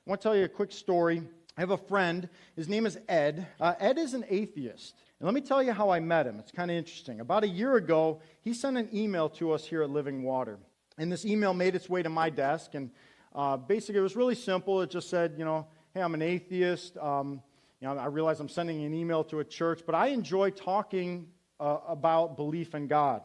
I want to tell you a quick story. I have a friend. His name is Ed. Ed is an atheist. And let me tell you how I met him. It's kind of interesting. About a year ago, he sent an email to us here at Living Water. And this email made its way to my desk. And basically, it was really simple. It just said, hey, I'm an atheist. I realize I'm sending an email to a church, but I enjoy talking about belief in God.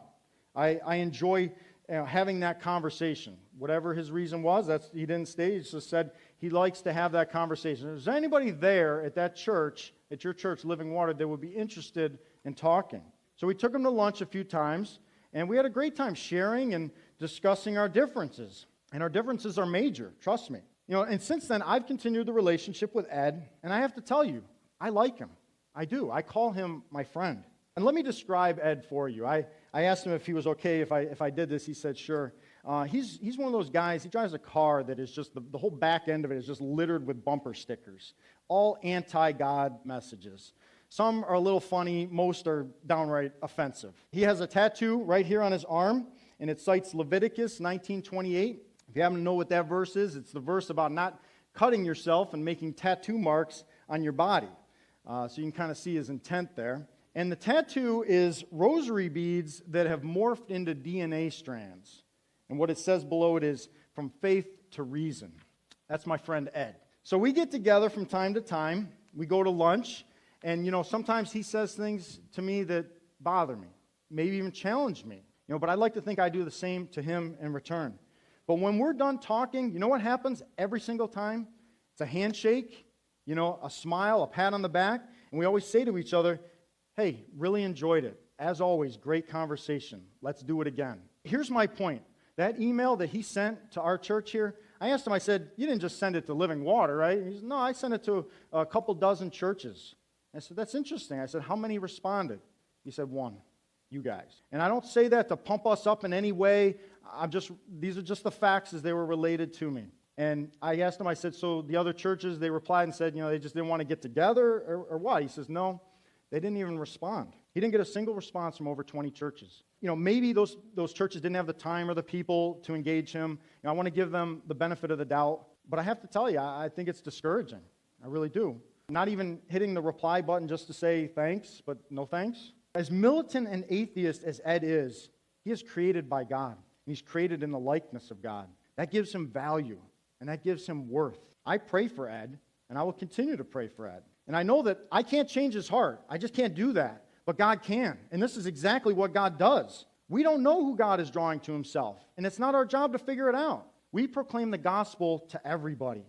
I enjoy having that conversation. Whatever his reason was, he didn't state. He just said he likes to have that conversation. Is there anybody there at that church, at your church, Living Water, that would be interested in talking? So we took him to lunch a few times, and we had a great time sharing and discussing our differences. And our differences are major, trust me. And since then, I've continued the relationship with Ed, and I have to tell you, I like him. I do. I call him my friend. And let me describe Ed for you. I asked him if he was okay if I did this. He said, sure. He's one of those guys, he drives a car that is just, the whole back end of it is just littered with bumper stickers, all anti-God messages. Some are a little funny, most are downright offensive. He has a tattoo right here on his arm, and it cites Leviticus 19:28. If you happen to know what that verse is, it's the verse about not cutting yourself and making tattoo marks on your body. So you can kind of see his intent there. And the tattoo is rosary beads that have morphed into DNA strands. And what it says below it is, from faith to reason. That's my friend Ed. So we get together from time to time. We go to lunch. And, sometimes he says things to me that bother me, maybe even challenge me. But I'd like to think I do the same to him in return. But when we're done talking, you know what happens every single time? It's a handshake, a smile, a pat on the back. And we always say to each other, hey, really enjoyed it. As always, great conversation. Let's do it again. Here's my point. That email that he sent to our church here, I asked him, I said, you didn't just send it to Living Water, right? He said, no, I sent it to a couple dozen churches. I said, that's interesting. I said, how many responded? He said, one, you guys. And I don't say that to pump us up in any way. These are just the facts as they were related to me. And I asked him, I said, so the other churches, they replied and said, they just didn't want to get together or what? He says, no. They didn't even respond. He didn't get a single response from over 20 churches. Maybe those churches didn't have the time or the people to engage him. I want to give them the benefit of the doubt. But I have to tell you, I think it's discouraging. I really do. Not even hitting the reply button just to say thanks, but no thanks. As militant and atheist as Ed is, he is created by God. He's created in the likeness of God. That gives him value, and that gives him worth. I pray for Ed, and I will continue to pray for Ed. And I know that I can't change his heart. I just can't do that. But God can. And this is exactly what God does. We don't know who God is drawing to himself. And it's not our job to figure it out. We proclaim the gospel to everybody.